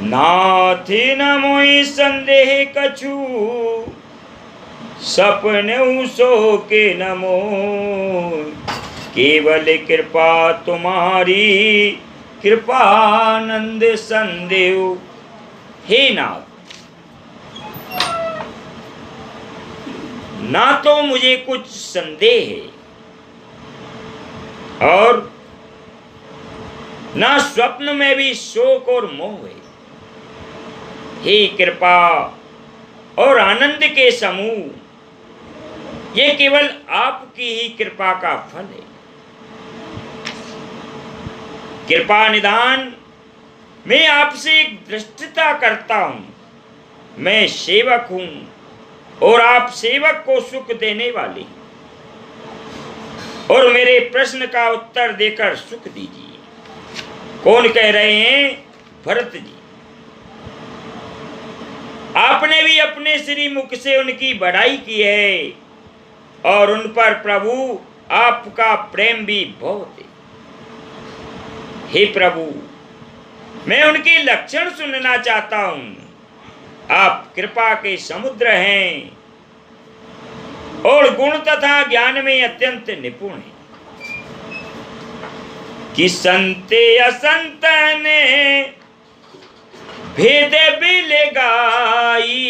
नाथी न मोहि संदेह कछु, सपने सो के न मोहि। केवल कृपा तुम्हारी, कृपानंद संदेव। हे नाथ, ना तो मुझे कुछ संदेह है और ना स्वप्न में भी शोक और मोह है। हे कृपा और आनंद के समूह, ये केवल आपकी ही कृपा का फल है। कृपा निधान, मैं आपसे एक दृष्टता करता हूं। मैं सेवक हूं और आप सेवक को सुख देने वाले, और मेरे प्रश्न का उत्तर देकर सुख दीजिए। कौन कह रहे हैं? भरत जी। आपने भी अपने श्री मुख से उनकी बड़ाई की है और उन पर प्रभु आपका प्रेम भी बहुत है। हे प्रभु, मैं उनके लक्षण सुनना चाहता हूं। आप कृपा के समुद्र हैं और गुण तथा ज्ञान में अत्यंत निपुण हैं। कि संते असंत ने भेद बिल गाई,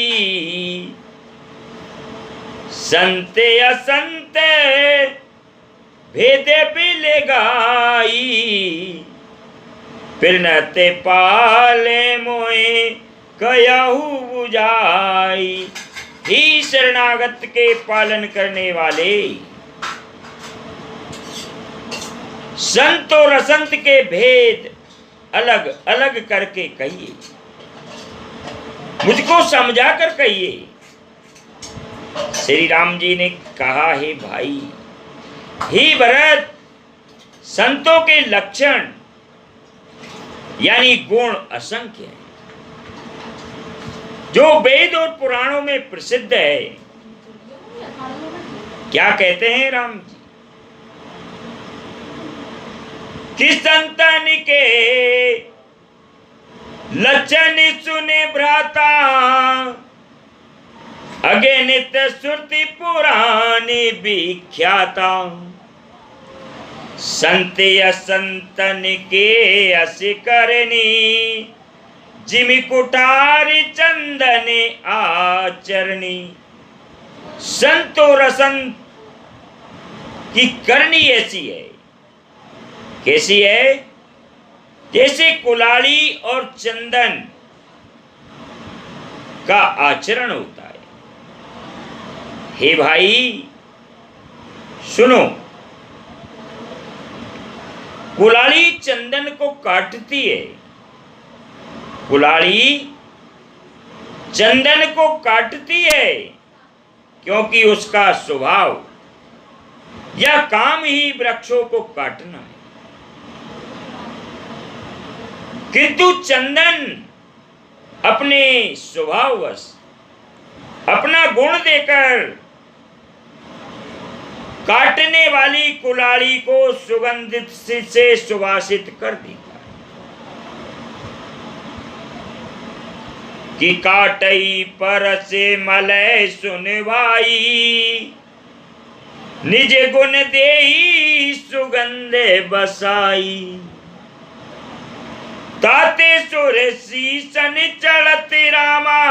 संते असंत भेद बिल गाई। पिरनते पाले मोए कयहु बुझाई। ही शरणागत के पालन करने वाले, संत और असंत के भेद अलग अलग करके कहिए, मुझको समझा कर कहिए। श्री राम जी ने कहा, हे भाई, हे भरत, संतों के लक्षण यानी गुण असंख्य है, जो वेद और पुराणों में प्रसिद्ध है। क्या कहते हैं राम जी? कि संतन के लक्षण सुने भ्राता, अगणित श्रुति पुराणी विख्याता। संत असंतन के अस करनी, जिमि कुठारी चंदन आचरणी। संत और असंत की करनी ऐसी है। कैसी है? जैसे कुलाड़ी और चंदन का आचरण होता है। हे भाई सुनो, कुलाड़ी चंदन को काटती है। कुलाड़ी चंदन को काटती है क्योंकि उसका स्वभाव या काम ही वृक्षों को काटना है। किंतु चंदन अपने स्वभाववश अपना गुण देकर काटने वाली कुलाड़ी को सुगंधित से सुवासित कर देता है। कि काटई पर से मलय सुनवाई, निज गुण देई सुगंध बसाई। ताते सुर शीसन चढ़त रामा,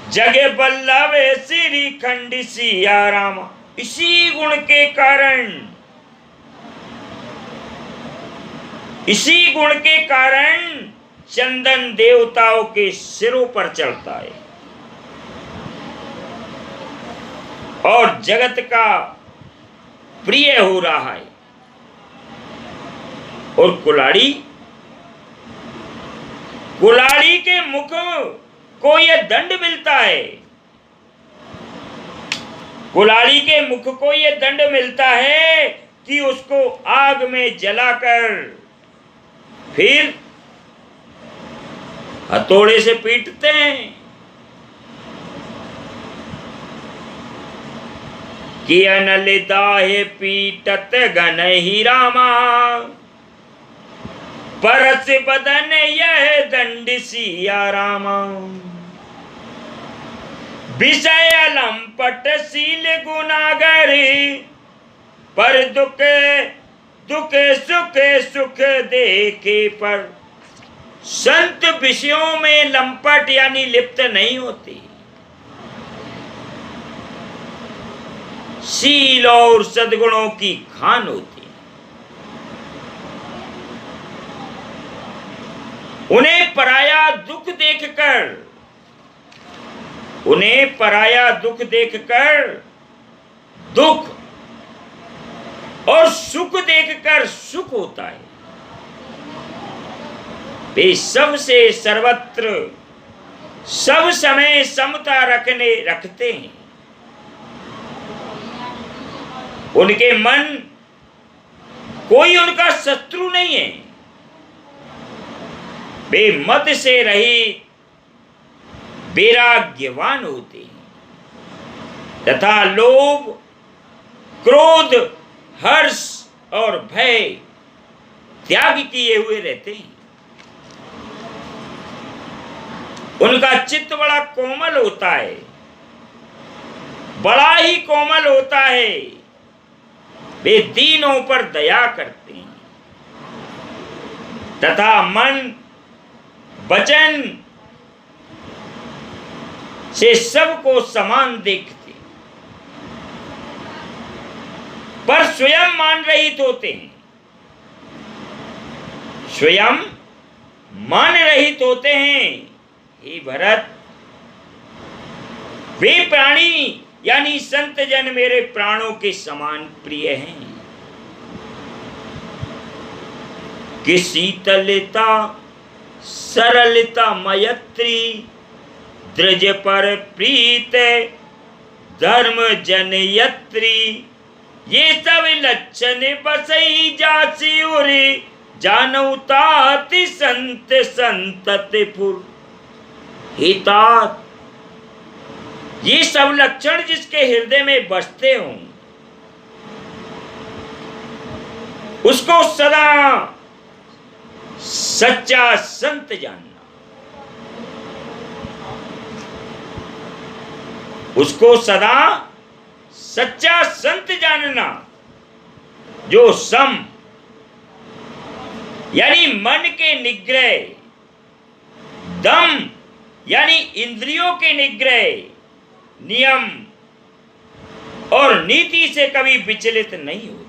जगे बल्लभ श्री खंड सिया रामा। इसी गुण के कारण, इसी गुण के कारण चंदन देवताओं के सिरों पर चढ़ता है और जगत का प्रिय हो रहा है। और कुलाड़ी, कुलाड़ी के मुख को यह दंड मिलता है। कुलाड़ी के मुख को यह दंड मिलता है कि उसको आग में जलाकर फिर हथौड़े से पीटते हैं। कि अनल दाहे पीटत गन ही रामा, परस बदन यह दंड सिया रामा, विषय लंपट शील गुनागरी, पर दुख दुख सुख सुख देखे पर। संत विषयों में लंपट यानी लिप्त नहीं होते, शील और सद्गुणों की खान होती। उन्हें पराया दुख देखकर, उन्हें पराया दुख देखकर दुख और सुख देखकर सुख होता है। वे सबसे सर्वत्र सब समय समता रखते हैं। उनके मन कोई उनका शत्रु नहीं है। वे मद से रहित वैराग्यवान होते हैं तथा लोभ, क्रोध, हर्ष और भय त्याग किए हुए रहते हैं। उनका चित्त बड़ा कोमल होता है, बड़ा ही कोमल होता है। वे दीनों पर दया करते हैं तथा मन वचन से सबको समान देखते, पर स्वयं मान रहित होते हैं। स्वयं मान रहित होते हैं। हे भरत, वे प्राणी यानी संत जन मेरे प्राणों के समान प्रिय हैं। कि शीतलता सरलता मयत्री, द्रज पर प्रीत धर्म जनयत्री, ये सब लक्षण बसई जासी उरी, जानौताति संत संततिपुर। हितात, ये सब लक्षण जिसके हृदय में बसते हों उसको सदा सच्चा संत जानना, उसको सदा सच्चा संत जानना, जो सम यानी मन के निग्रह, दम यानी इंद्रियों के निग्रह, नियम और नीति से कभी विचलित नहीं होते,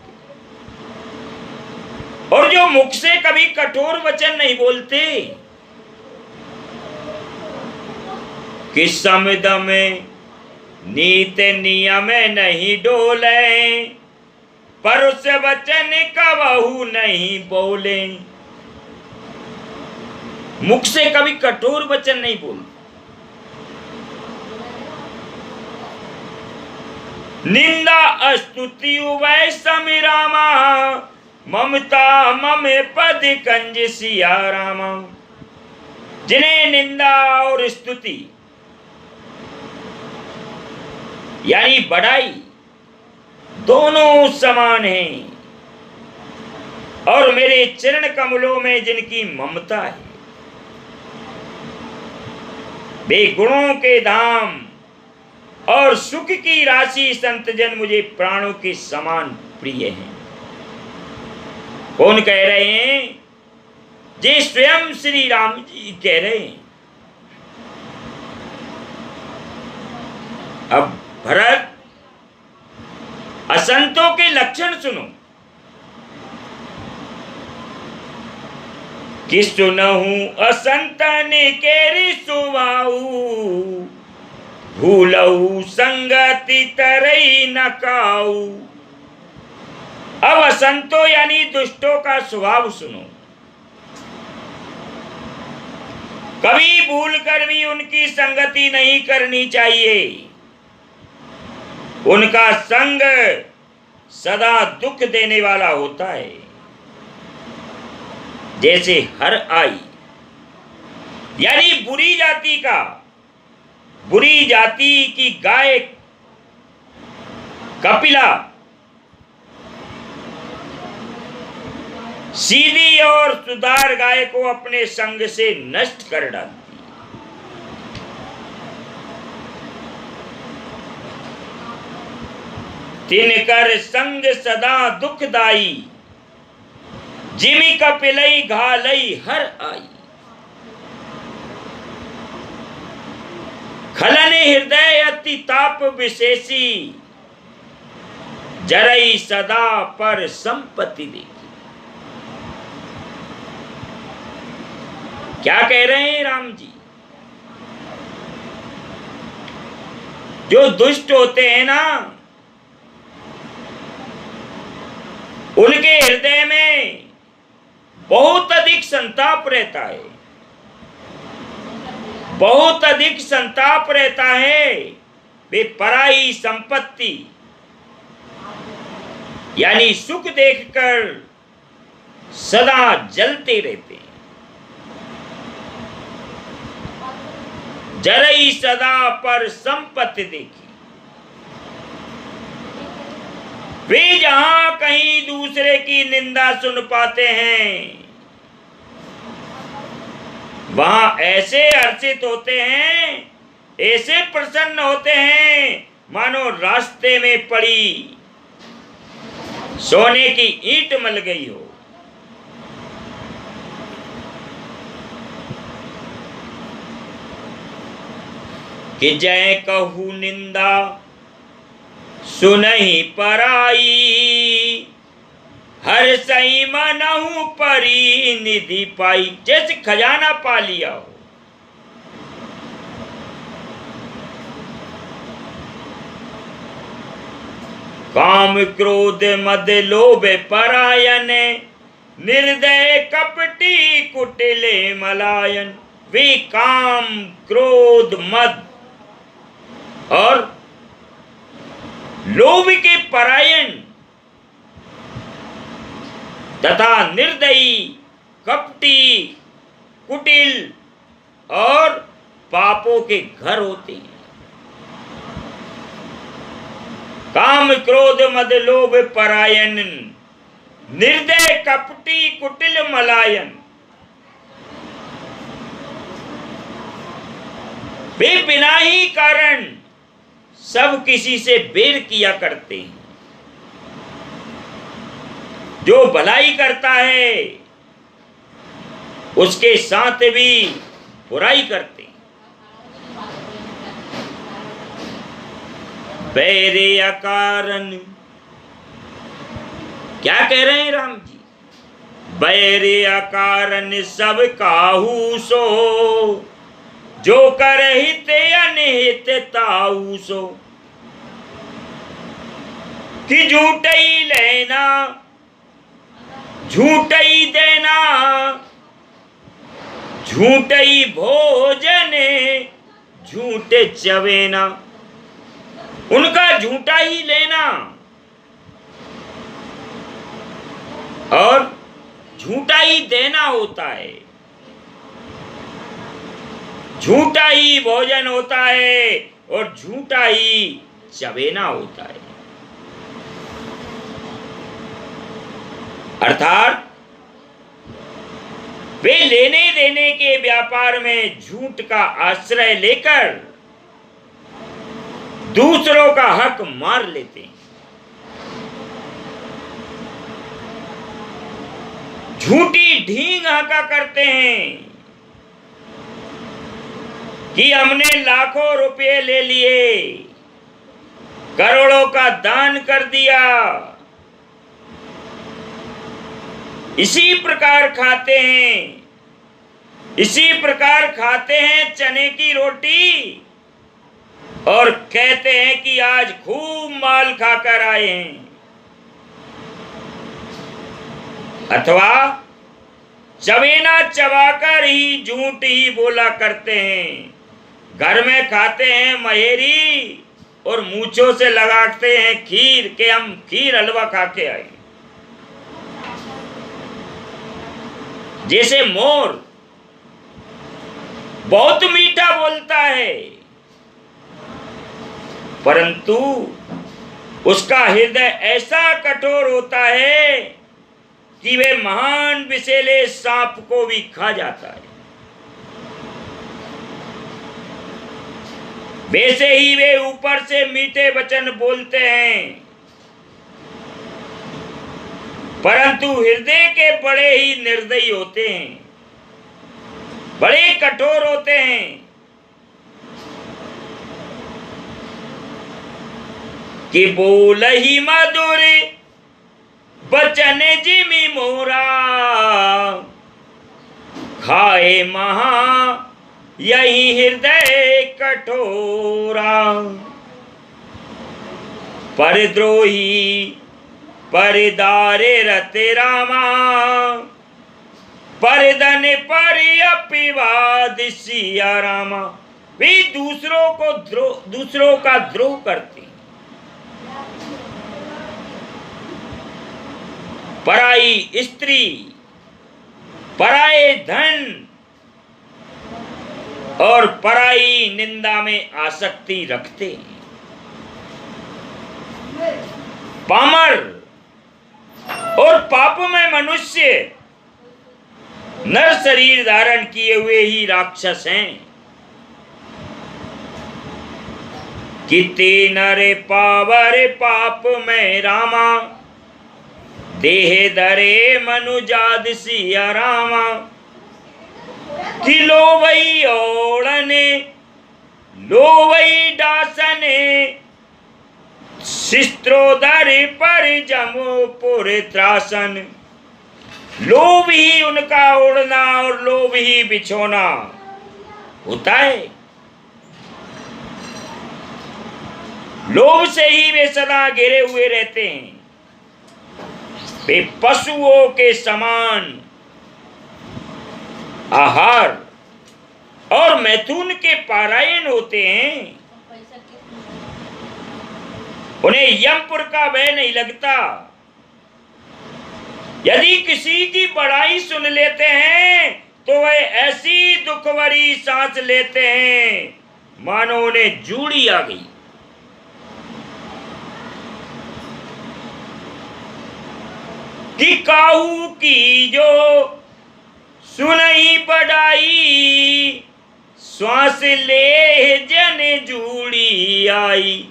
और जो मुख से कभी कठोर वचन नहीं बोलते। कि समदम नीत नियम नहीं डोले, पर उस वचन कबहू नहीं बोले। मुख से कभी कठोर वचन नहीं बोलते। निंदा अस्तुति उभय समिरामा, ममता मम पद कंज सिया रामा। जिन्हें निंदा और स्तुति यानी बड़ाई दोनों समान हैं, और मेरे चरण कमलों में जिनकी ममता है, वे गुणों के धाम और सुख की राशि संत जन मुझे प्राणों के समान प्रिय हैं। कौन कह रहे हैं? जे स्वयं श्री राम जी कह रहे हैं। अब भरत, असंतों के लक्षण सुनो। कि सुनहु असंतन केरी सुवाऊ, भूलऊ संगति तरई न काऊ। अब असंतों यानी दुष्टों का स्वभाव सुनो। कभी भूल कर भी उनकी संगति नहीं करनी चाहिए। उनका संग सदा दुख देने वाला होता है। जैसे हर आई यानी बुरी जाति की गाय कपिला सीधी और सुधार गाय को अपने संग से नष्ट कर डालती। तिनकर संग सदा दुखदाई, जिमि कपिलई घालई हर आई। खलन हृदय अति ताप विशेषी, जरई सदा पर संपत्ति देखी। क्या कह रहे हैं राम जी? जो दुष्ट होते हैं ना, उनके हृदय में बहुत अधिक संताप रहता है, बहुत अधिक संताप रहता है। वे पराई संपत्ति यानी सुख देखकर सदा जलते रहते हैं। जरई सदा पर संपत्ति देखी। वे जहां कहीं दूसरे की निंदा सुन पाते हैं, वहां ऐसे हर्षित होते हैं, ऐसे प्रसन्न होते हैं, मानो रास्ते में पड़ी सोने की ईंट मल गई हो। कि जय कहू निंदा सुनहि पराई, हर सही मनहु परी निधि पाई। जैसे खजाना पा लिया हो। काम क्रोध मद लोभ परायन, निर्दय कपटी कुटिले मलायन। वे काम क्रोध मद और लोभ के परायण तथा निर्दयी, कपटी, कुटिल और पापों के घर होते हैं। काम क्रोध मद लोभ परायण, निर्दय कपटी कुटिल मलायन। वे बिना ही कारण सब किसी से बैर किया करते हैं। जो भलाई करता है उसके साथ भी बुराई करते हैं। बैरे अकारण, क्या कह रहे हैं राम जी? बैरे अकारण सब काहू सो, जो कर हित अनहित ताऊ सो। कि झूठई लेना झूठई देना, झूठई भोजन झूठे चवेना। उनका झूठा ही लेना और झूठा ही देना होता है, झूठा ही भोजन होता है और झूठा ही चवेना होता है। अर्थात वे लेने देने के व्यापार में झूठ का आश्रय लेकर दूसरों का हक मार लेते हैं। झूठी ढींग हाका करते हैं कि हमने लाखों रुपए ले लिए, करोड़ों का दान कर दिया। इसी प्रकार खाते हैं, इसी प्रकार खाते हैं चने की रोटी और कहते हैं कि आज खूब माल खाकर आए हैं। अथवा चवेना चबाकर ही झूठ ही बोला करते हैं। घर में खाते हैं महेरी और मूंछों से लगाते हैं खीर के हम खीर हलवा खा के आए। जैसे मोर बहुत मीठा बोलता है, परंतु उसका हृदय ऐसा कठोर होता है कि वे महान विषैले सांप को भी खा जाता है, वैसे ही वे ऊपर से मीठे वचन बोलते हैं, परंतु हृदय के बड़े ही निर्दयी होते हैं, बड़े कठोर होते हैं। कि बोल ही मधुर बचन जिमि मोरा, खाए महा यही हृदय कठोरा। परद्रोही परदारे रते रामा, परधन पर अपिवाद सिया रामा। वे दूसरों का द्रोह करते हैं, पराई स्त्री, पराये धन और पराई निंदा में आसक्ति रखते हैं। पामर और पापमय मनुष्य नर शरीर धारण किए हुए ही राक्षस हैं। किते नरे पावर पाप में रामा, देह धरे मनुजाद सिया रामा। कि लोवई ओढ़ने लोवई डासने, शिस्त्रोदर पर जमुपुर त्रासन। लोभ ही उनका ओढ़ना और लोभ ही बिछोना होता है। लोभ से ही वे सदा घिरे हुए रहते हैं। वे पशुओं के समान आहार और मैथुन के पारायण होते हैं। उन्हें यमपुर का भय नहीं लगता। यदि किसी की बड़ाई सुन लेते हैं तो वह ऐसी दुख भरी सांस लेते हैं मानो उन्हें जूड़ी आ गई। कि काहू की जो सुनई बढ़ाई, श्वास ले जन जूड़ी आई।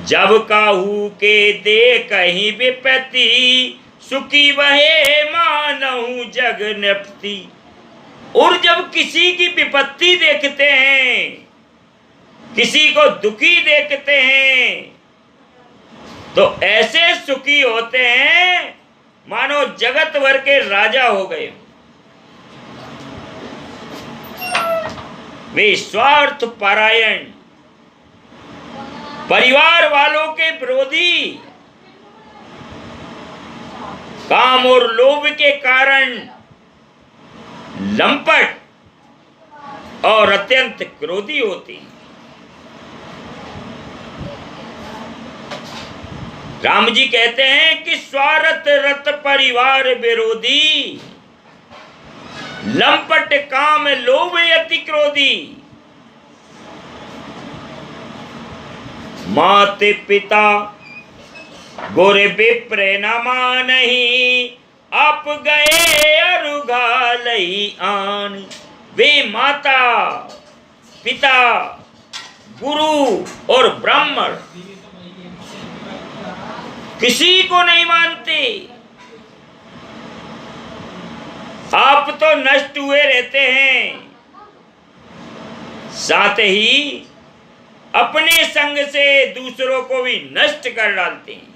जब काहू के दे कहीं विपत्ति, सुखी वहे मानहु जग नृपति। और जब किसी की विपत्ति देखते हैं, किसी को दुखी देखते हैं, तो ऐसे सुखी होते हैं मानो जगत भर के राजा हो गए। वे स्वार्थ परायण, परिवार वालों के विरोधी, काम और लोभ के कारण लंपट और अत्यंत क्रोधी होते हैं। राम जी कहते हैं कि स्वार्थ रत परिवार विरोधी, लंपट काम लोभ अति क्रोधी। माते पिता गोरे विप्र न मानहि, आप गए अरुघालई आन। वे माता पिता गुरु और ब्राह्मण किसी को नहीं मानते। आप तो नष्ट हुए रहते हैं, साथ ही अपने संग से दूसरों को भी नष्ट कर डालते हैं।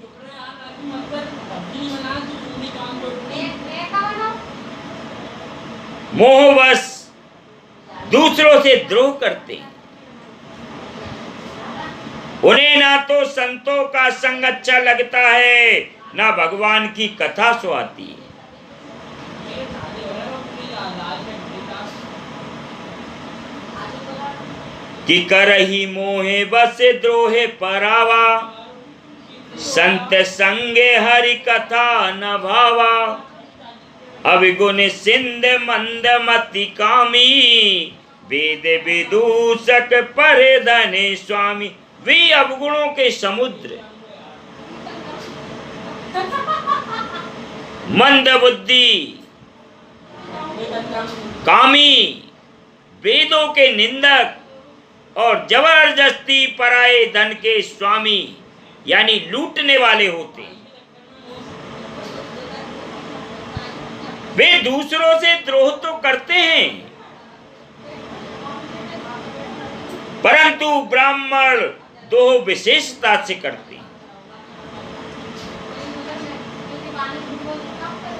मोहवश दूसरों से द्रोह करते हैं। उन्हें ना तो संतों का संग अच्छा लगता है, ना भगवान की कथा सुहाती है। कि करही मोहे बस द्रोहे परावा, संत संगे हरि कथा न भावा। अविगुण सिंध मंद मति कामी, वेद विदूषक पर धने स्वामी। वे अवगुणों के समुद्र, मंद बुद्धि, कामी, वेदों के निंदक और जबरदस्ती पराये धन के स्वामी यानी लूटने वाले होते हैं। वे दूसरों से द्रोह तो करते हैं, परंतु ब्राह्मण द्रोह विशेषता से करते हैं।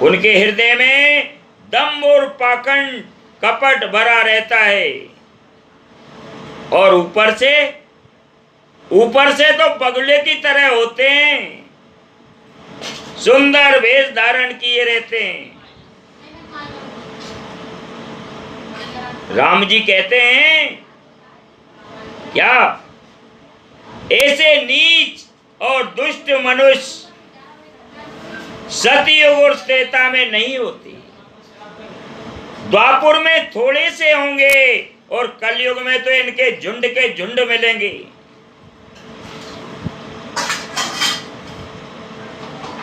उनके हृदय में दम्भ और पाखंड कपट भरा रहता है और ऊपर से तो बगुले की तरह होते हैं, सुंदर वेश धारण किए रहते हैं। राम जी कहते हैं क्या ऐसे नीच और दुष्ट मनुष्य सतयुग और त्रेता में नहीं होते, द्वापुर में थोड़े से होंगे और कलयुग में तो इनके झुंड के झुंड मिलेंगे।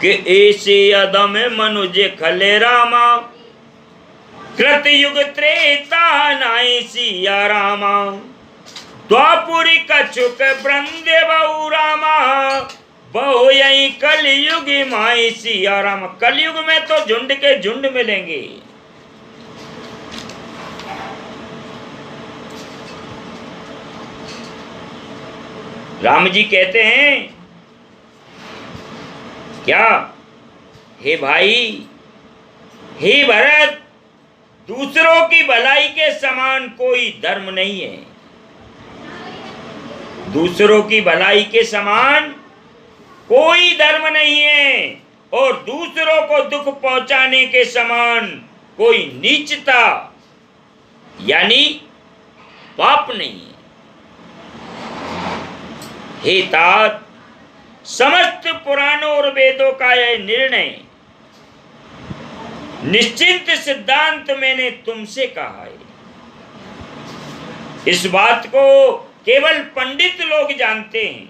कि ऐसे अदम मनुज खले रामा, कृतयुग त्रेता नाई सिया रामा, द्वापुरी कछुक ब्रंदे बहु रामा, बहु यही कलयुग माई सिया राम। कलयुग में तो झुंड के झुंड मिलेंगे। राम जी कहते हैं क्या, हे भाई, हे भरत, दूसरों की भलाई के समान कोई धर्म नहीं है। दूसरों की भलाई के समान कोई धर्म नहीं है और दूसरों को दुख पहुंचाने के समान कोई नीचता यानी पाप नहीं है। हे तात, समस्त पुराणों और वेदों का यह निर्णय निश्चित सिद्धांत मैंने तुमसे कहा है। इस बात को केवल पंडित लोग जानते हैं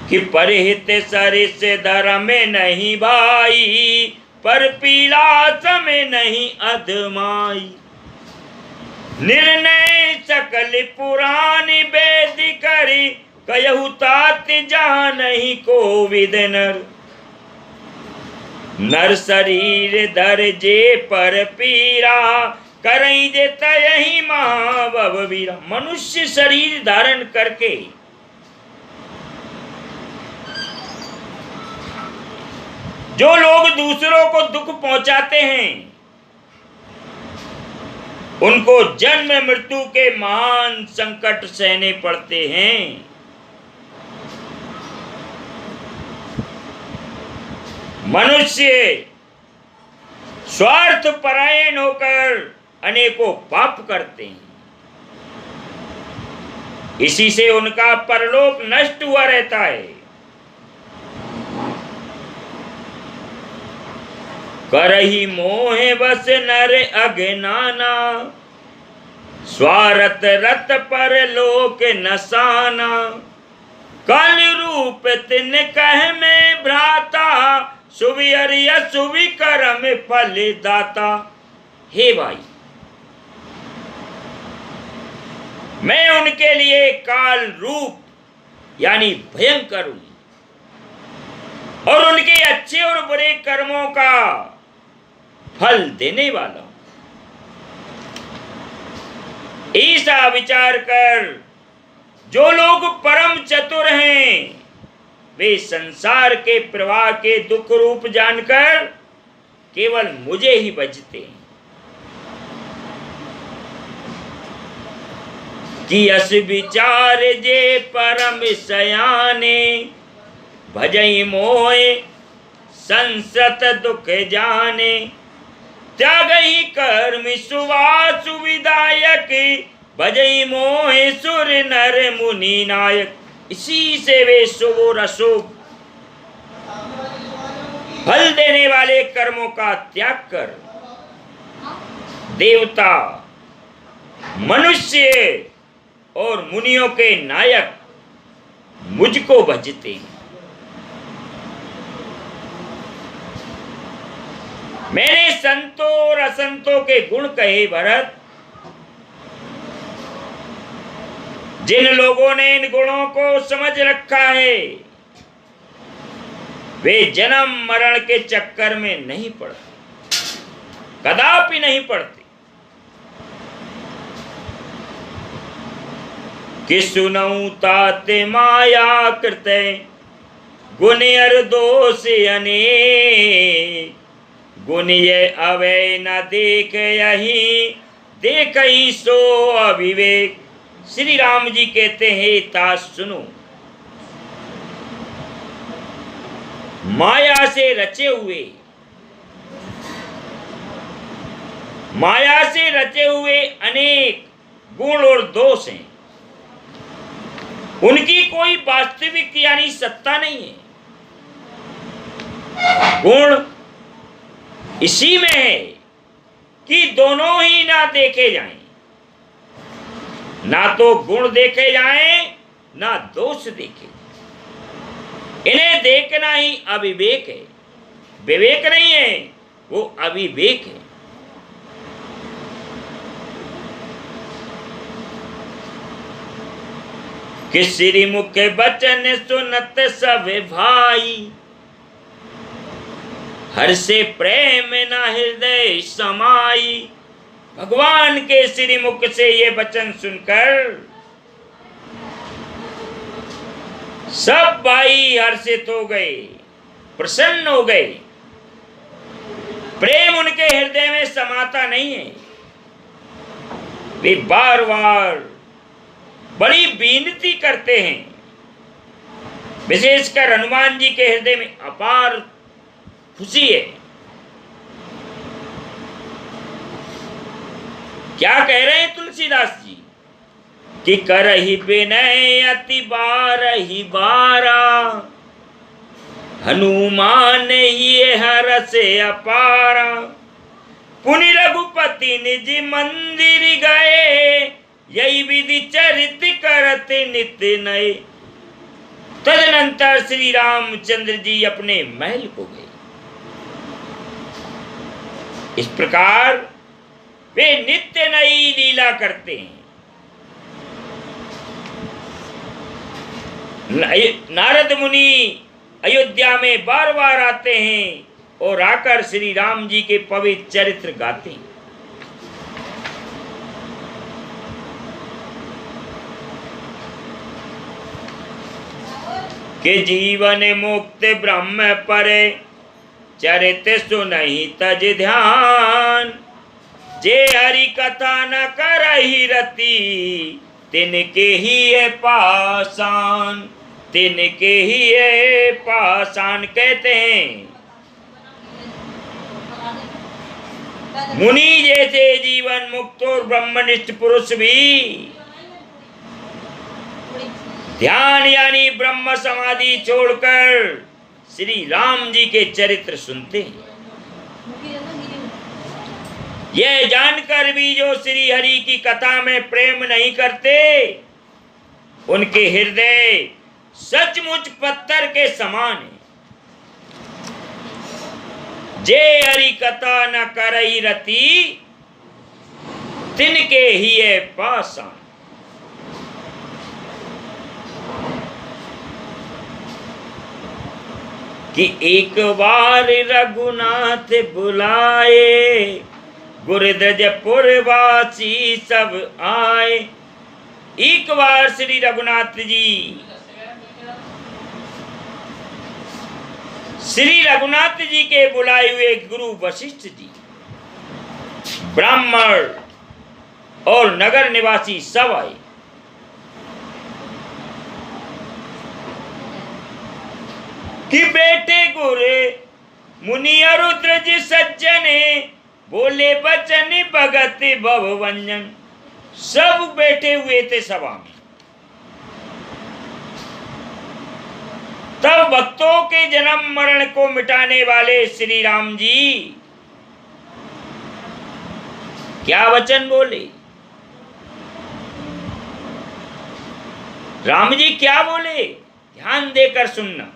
कि परहित सरिस धर्म नहीं भाई, पर पीड़ा में नहीं अधमाई। निर्णय सकल पुराण वेद करी, कहु तात जहाँ नहीं को विद नर। नर शरीर धर जे पर पीरा, करई देता यही महाभव वीरा। मनुष्य शरीर धारण करके जो लोग दूसरों को दुख पहुंचाते हैं, उनको जन्म मृत्यु के महान संकट सहने पड़ते हैं। मनुष्य स्वार्थ परायण होकर अनेकों पाप करते हैं, इसी से उनका परलोक नष्ट हुआ रहता है। करही मोहे बस नर अज्ञाना, स्वार्थ रत पर लोक नसाना। कल रूप तिन कह में भ्राता, सुबि अरिय सुबि करम फल दाता। हे भाई, मैं उनके लिए काल रूप यानी भयंकर हूं और उनके अच्छे और बुरे कर्मों का फल देने वाला हूं। ऐसा विचार कर जो लोग परम चतुर हैं, वे संसार के प्रवाह के दुख रूप जानकर केवल मुझे ही भजते हैं। कि अस विचार जे परम सयाने, भजई मोहे संसत दुख जाने। त्यागई कर्म सुवासु विदायक, भजई मोहे सुर नर मुनि नायक। इसी से वे शुभ और अशुभ फल देने वाले कर्मों का त्याग कर देवता, मनुष्य और मुनियों के नायक मुझको भजते हैं। मैंने संतों और असंतों के गुण कहे भरत। जिन लोगों ने इन गुणों को समझ रखा है वे जन्म मरण के चक्कर में नहीं पड़ते, कदापि नहीं पड़ते। कि सुनऊ ताते माया कृते गुण अर दोष अनेक, गुण ये अवै न देख यही देख ही सो अविवेक। श्री राम जी कहते हैं ता सुनो, माया से रचे हुए अनेक गुण और दोष हैं। उनकी कोई वास्तविक यानी सत्ता नहीं है। गुण इसी में है कि दोनों ही ना देखे जाएं, ना तो गुण देखे जाएं ना दोष देखे। इन्हें देखना ही अविवेक है, विवेक नहीं है, वो अविवेक है। कि श्री मुख बचन सुनत सब भाई, हर से प्रेम न हृदय समाई। भगवान के श्री मुख से ये वचन सुनकर सब भाई हर्षित हो गए, प्रसन्न हो गए। प्रेम उनके हृदय में समाता नहीं है। वे बार बार बड़ी विनती करते हैं। विशेषकर हनुमान जी के हृदय में अपार खुशी है। क्या कह रहे हैं तुलसीदास जी कि करहि विनय अति बारहि बारा, हनुमान ये हरस अपारा। पुनि रघुपति निज मंदिर गए, यही विधि चरित करत नित्य नए। तदनंतर श्री रामचंद्र जी अपने महल को गए। इस प्रकार वे नित्य नई लीला करते हैं। नारद मुनि अयोध्या में बार बार आते हैं और आकर श्री राम जी के पवित्र चरित्र गाते हैं। कि जीवन मुक्त ब्रह्म परे, चरित सुनहि तज ध्यान। जे हरि कथा न करहि रति, तिनके ही है पाषाण। तिनके ही है पाषाण। कहते हैं मुनि जैसे जीवन मुक्त और ब्रह्मनिष्ठ पुरुष भी ध्यान यानी ब्रह्म समाधि छोड़कर श्री राम जी के चरित्र सुनते हैं। यह जानकर भी जो श्री हरि की कथा में प्रेम नहीं करते, उनके हृदय सचमुच पत्थर के समान है। जे हरि कथा न करई रति, तिनके ही है पाषाण। कि एक बार रघुनाथ बुलाए, गुरदजपुर वासी सब आए। एक बार श्री रघुनाथ जी के बुलाए हुए गुरु वशिष्ठ जी, ब्राह्मण और नगर निवासी सब आए। कि बेटे गुरे मुनि रुद्र जी सज्जने, बोले बचन भगत भवभंजन। सब बैठे हुए थे सभा में। तब भक्तों के जन्म मरण को मिटाने वाले श्री राम जी क्या वचन बोले? राम जी क्या बोले? ध्यान देकर सुनना।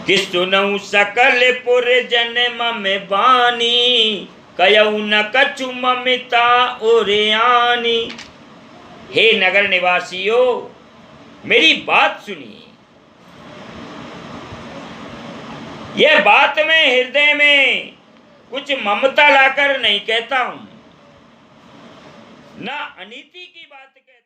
कि सुनऊ सकल पुर जन्म में बानी, कयऊ न कछु ममिता ओरियानी। हे नगर निवासियों, मेरी बात सुनिए। यह बात मैं हृदय में कुछ ममता लाकर नहीं कहता हूं, न अनीति की बात कहता हूं।